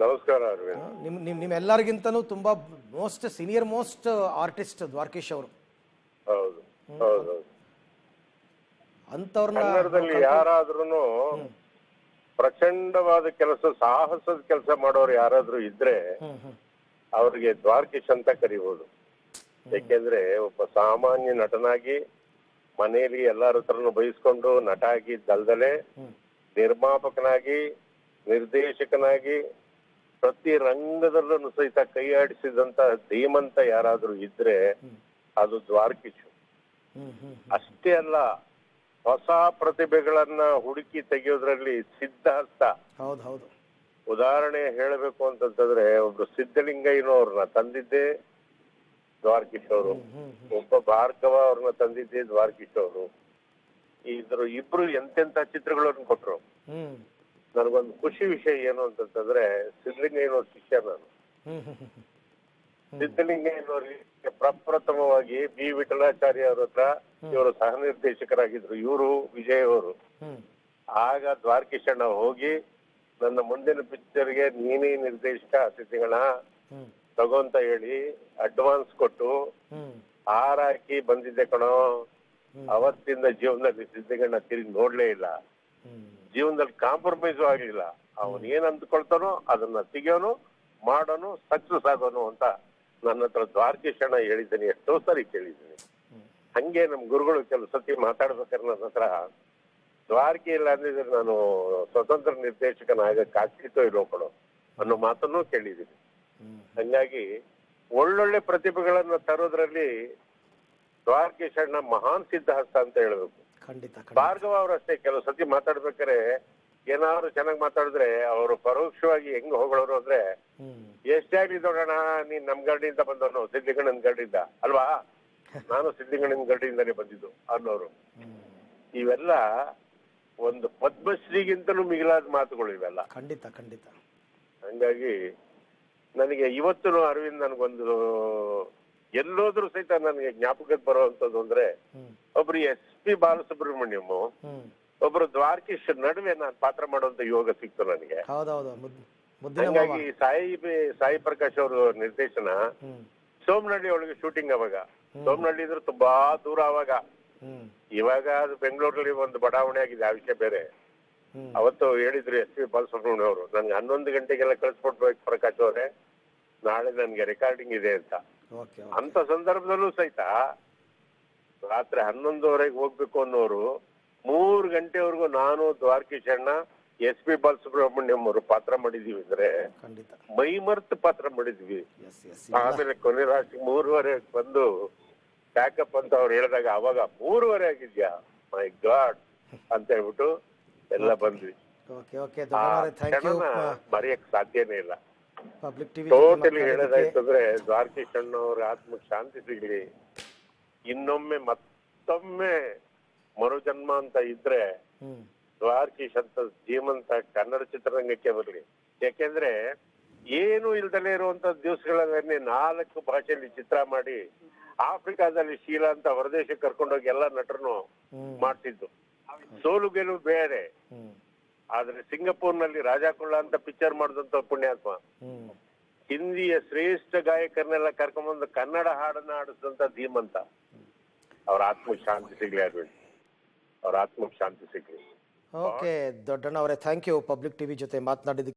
ನಮಸ್ಕಾರ ಅರವಿಂದ್. ನಿಮ್ಮೆಲ್ಲರಿಗಿಂತನೂ ತುಂಬಾ senior most artist Dwarakish ಅವರು. ಹೌದು ಹೌದು. ಅಂತವ್ರನ್ನ ಕನ್ನಡದಲ್ಲಿ ಯಾರಾದ್ರೂ ಪ್ರಚಂಡವಾದ ಕೆಲಸ, ಸಾಹಸದ ಕೆಲಸ ಮಾಡೋರು ಯಾರಾದ್ರೂ ಇದ್ರೆ ಅವ್ರಿಗೆ ದ್ವಾರಕೀಶ್ ಅಂತ ಕರಿಬಹುದು. ಯಾಕೆಂದ್ರೆ ಒಬ್ಬ ಸಾಮಾನ್ಯ ನಟನಾಗಿ ಮನೆಯಲ್ಲಿ ಎಲ್ಲರ ಹತ್ರನು ಬಯಸ್ಕೊಂಡು ನಟ ಆಗಿದ್ದಲ್ದಲೆ ನಿರ್ಮಾಪಕನಾಗಿ, ನಿರ್ದೇಶಕನಾಗಿ ಪ್ರತಿ ರಂಗದಲ್ಲೂ ಸಹಿತ ಕೈ ಆಡಿಸಿದಂತ ಧೀಮಂತ ಯಾರಾದ್ರೂ ಇದ್ರೆ ಅದು ದ್ವಾರಕೀಶ್. ಅಷ್ಟೇ ಅಲ್ಲ, ಹೊಸ ಪ್ರತಿಭೆಗಳನ್ನ ಹುಡುಕಿ ತೆಗೆಯೋದ್ರಲ್ಲಿ ಸಿದ್ಧಹಸ್ತ. ಹೌದು. ಉದಾಹರಣೆ ಹೇಳಬೇಕು ಅಂತಂತಂದ್ರೆ, ಒಬ್ರು ಸಿದ್ಧಲಿಂಗಯ್ಯನವ್ರನ್ನ ತಂದಿದ್ದೆ ದ್ವಾರಕೀಶ್ ಅವರು, ಒಬ್ಬ ಭಾರ್ಗವ ಅವ್ರನ್ನ ತಂದಿದ್ದೆ ದ್ವಾರಕೀಶ್ ಅವರು. ಇಬ್ರು ಎಂತೆಂತ ಚಿತ್ರಗಳನ್ನು ಕೊಟ್ರು. ನನಗೊಂದು ಖುಷಿ ವಿಷಯ ಏನು ಅಂತಂತಂದ್ರೆ, ಸಿದ್ಧಲಿಂಗಯ್ಯನವ್ರ ಶಿಷ್ಯ ನಾನು. ಸಿದ್ಧಲಿಂಗಯ್ಯನವ್ರಿಗೆ ಪ್ರಪ್ರಥಮವಾಗಿ ಬಿ ವಿಠಲಾಚಾರ್ಯ ಅವ್ರ ಹತ್ರ ಇವರು ಸಹ ನಿರ್ದೇಶಕರಾಗಿದ್ರು, ಇವರು ವಿಜಯ್ ಅವರು. ಆಗ ದ್ವಾರಕೀಶ್ ಅಣ್ಣ ಹೋಗಿ, ನನ್ನ ಮುಂದಿನ ಪಿಕ್ಚರ್ಗೆ ನೀನೇ ನಿರ್ದೇಶಕ ಸಿದ್ಧಗಣ ತಗೋಂತ ಹೇಳಿ ಅಡ್ವಾನ್ಸ್ ಕೊಟ್ಟು ಹಾರ ಹಾಕಿ ಬಂದಿದ್ದೆ ಕಣೋ. ಅವತ್ತಿಂದ ಜೀವನದಲ್ಲಿ ಸಿದ್ಧಗಣ್ಣ ತಿರುಗಿ ನೋಡ್ಲೇ ಇಲ್ಲ. ಜೀವನದಲ್ಲಿ ಕಾಂಪ್ರಮೈಸು ಆಗ್ಲಿಲ್ಲ. ಅವನ್ ಏನ್ ಅಂದ್ಕೊಳ್ತಾನೋ ಅದನ್ನ ತೆಗಿಯೋನು, ಮಾಡೋನು, ಸಕ್ಸಸ್ ಆಗೋನು ಅಂತ ನನ್ನ ಹತ್ರ ದ್ವಾರಕೀಶ್ ಅಣ್ಣ ಹೇಳಿದ್ದೀನಿ, ಎಷ್ಟೋ ಸರಿ ಕೇಳಿದ್ದೀನಿ. ಹಂಗೆ ನಮ್ ಗುರುಗಳು ಕೆಲವು ಸತಿ ಮಾತಾಡ್ಬೇಕಾದ್ರೆ ನನ್ನ ಹತ್ರ, ದ್ವಾರಕಿ ಇಲ್ಲ ಅಂದಿದ್ರೆ ನಾನು ಸ್ವತಂತ್ರ ನಿರ್ದೇಶಕನಾಗಕ್ಕೆ ಆಗ್ತಿತ್ತೋ ಇರೋ ಕೊಡೋ ಅನ್ನೋ ಮಾತನ್ನು ಕೇಳಿದ್ದೀನಿ. ಹಂಗಾಗಿ ಒಳ್ಳೊಳ್ಳೆ ಪ್ರತಿಭೆಗಳನ್ನ ತರೋದ್ರಲ್ಲಿ ದ್ವಾರಕೀಶ್ ಅಣ್ಣ ಮಹಾನ್ ಸಿದ್ಧಹಸ್ತ ಅಂತ ಹೇಳ್ಬೇಕು. ಭಾರ್ಗವ ಅವರಷ್ಟೇ, ಕೆಲವು ಸತಿ ಮಾತಾಡ್ಬೇಕಾರೆ ಏನಾದ್ರು ಚೆನ್ನಾಗಿ ಮಾತಾಡಿದ್ರೆ ಅವರು ಪರೋಕ್ಷವಾಗಿ ಹೆಂಗ್ ಹೊಗಳೋರು ಅಂದ್ರೆ, ಎಷ್ಟಾಗ್ಲಿ ದೊಡ್ಡಣ್ಣ, ನೀನ್ ನಮ್ ಗರಡಿಯಿಂದ ಬಂದವನು, ಸಿದ್ಧಗಣ್ಣನ ಗರಡಿಯಿಂದ ಅಲ್ವಾ, ನಾನು ಸಿದ್ಧಗಣ್ಣನ ಗರಡಿಯಿಂದಾನೇ ಬಂದಿದ್ದು ಅನ್ನೋರು. ಇವೆಲ್ಲ ಒಂದು ಪದ್ಮಶ್ರೀಗಿಂತಲೂ ಮಿಗಿಲಾದ ಮಾತುಗಳು ಇವೆಲ್ಲ. ಖಂಡಿತ. ಹಂಗಾಗಿ ನನಗೆ ಇವತ್ತು ಅರವಿಂದ್, ನನಗೊಂದು ಎಲ್ಲೋದ್ರೂ ಸಹಿತ ನನಗೆ ಜ್ಞಾಪಕಕ್ಕೆ ಬರುವಂತದ್ದು ಅಂದ್ರೆ, ಒಬ್ರು SP ಬಾಲಸುಬ್ರಹ್ಮಣ್ಯಂ, ಒಬ್ರು ದ್ವಾರಕೀಶ್ ನಡುವೆ ನಾನು ಪಾತ್ರ ಮಾಡುವಂತ ಯೋಗ ಸಿಕ್ತು ನನಗೆ. ಹಂಗಾಗಿ ಸಾಯಿ ಪ್ರಕಾಶ್ ಅವರು ನಿರ್ದೇಶನ, ಸೋಮನಹಳ್ಳಿ ಒಳಗೆ ಶೂಟಿಂಗ್. ಅವಾಗ ಸೋಮನಹಳ್ಳಿ ಇದ್ರೆ ತುಂಬಾ ದೂರ. ಅವಾಗ ಇವಾಗ ಅದು ಬೆಂಗಳೂರಲ್ಲಿ ಒಂದು ಬಡಾವಣೆ ಆಗಿದೆ, ಆ ವಿಷಯ ಬೇರೆ. ಅವತ್ತು ಹೇಳಿದ್ರು SP ಬಾಲಸುಬ್ರಹ್ಮಣ್ಯ ಅವರು, ನನ್ಗೆ 11 ಗಂಟೆಗೆಲ್ಲ ಕಳ್ಸ್ಕೊಡ್ಬೇಕು ಪ್ರಕಾಶ್ ಅವರೇ, ನಾಳೆ ನನ್ಗೆ ರೆಕಾರ್ಡಿಂಗ್ ಇದೆ ಅಂತ. ಅಂತ ಸಂದರ್ಭದಲ್ಲೂ ಸಹಿತ ರಾತ್ರಿ 11:30 ಹೋಗ್ಬೇಕು ಅನ್ನೋರು 3 ಗಂಟೆವರೆಗೂ ನಾನು ದ್ವಾರಕೀಶ್ ಅಣ್ಣ SP ಬಾಲಸುಬ್ರಹ್ಮಣ್ಯಂ ಅವರು ಪಾತ್ರ ಮಾಡಿದೀವಿ ಅಂದ್ರೆ ಮೈ ಮರ್ತು ಪಾತ್ರ ಮಾಡಿದ್ವಿ. ಆಮೇಲೆ ಕೊನೆ ರಾತ್ರಿ 3:30 ಬಂದು ಪ್ಯಾಕಪ್ ಅಂತ ಅವ್ರು ಹೇಳಿದಾಗ, ಅವಾಗ 3:30 ಆಗಿದ್ಯಾ, ಮೈ ಗಾಡ್ ಅಂತ ಹೇಳ್ಬಿಟ್ಟು ಎಲ್ಲ ಬಂದ್ವಿ. ಮರೆಯಕ್ ಸಾಧ್ಯನೇ ಇಲ್ಲ. ಟೋಟಲಿ ಹೇಳೋದಾಯ್ತಂದ್ರೆ, ದ್ವಾರಕೀಶ್ ಅಣ್ಣವ್ರ ಆತ್ಮಕ್ಕೆ ಶಾಂತಿ ಸಿಗ್ಲಿ. ಇನ್ನೊಮ್ಮೆ ಮತ್ತೊಮ್ಮೆ ಮರುಜನ್ಮ ಅಂತ ಇದ್ರೆ ದ್ವಾರಕೀಶ್ ಅಂತ ಧೀಮಂತ ಕನ್ನಡ ಚಿತ್ರರಂಗಕ್ಕೆ ಬರಲಿ. ಯಾಕೆಂದ್ರೆ ಏನು ಇಲ್ದಲೇ ಇರುವಂತ ದಿವಸಗಳಲ್ಲಿ 4 ಭಾಷೆಯಲ್ಲಿ ಚಿತ್ರ ಮಾಡಿ ಆಫ್ರಿಕಾದಲ್ಲಿ ಶೀಲಾ ಅಂತ ಹೊರದೇಶಕ್ಕೆ ಕರ್ಕೊಂಡೋಗಿ ಎಲ್ಲಾ ನಟರನ್ನು ಮಾಡ್ತಿದ್ದು. ಸೋಲು ಗೆಲುವು ಬೇರೆ, ಆದ್ರೆ ಸಿಂಗಪೂರ್ನಲ್ಲಿ ರಾಜಾಕುಳ್ಳ ಅಂತ ಪಿಕ್ಚರ್ ಮಾಡಿದಂತ ಪುಣ್ಯಾತ್ಮ, ಹಿಂದಿಯ ಶ್ರೇಷ್ಠ ಗಾಯಕರನ್ನೆಲ್ಲ ಕರ್ಕೊಂಡ್ಬಂದು ಕನ್ನಡ ಹಾಡನ್ನ ಆಡಿಸಿದಂತ ಧೀಮಂತ. ಅವ್ರ ಆತ್ಮಕ್ಕೆ ಶಾಂತಿ ಸಿಗ್ಲಿ ಅರವಿಂದ್, ಅವ್ರ ಆತ್ಮಕ್ಕೆ ಶಾಂತಿ ಸಿಗ್ಲಿ. ಓಕೆ ದೊಡ್ಡಣ್ಣ ಅವರೇ, ಥ್ಯಾಂಕ್ ಯು ಪಬ್ಲಿಕ್ ಟಿವಿ ಜೊತೆ ಮಾತನಾಡಿದ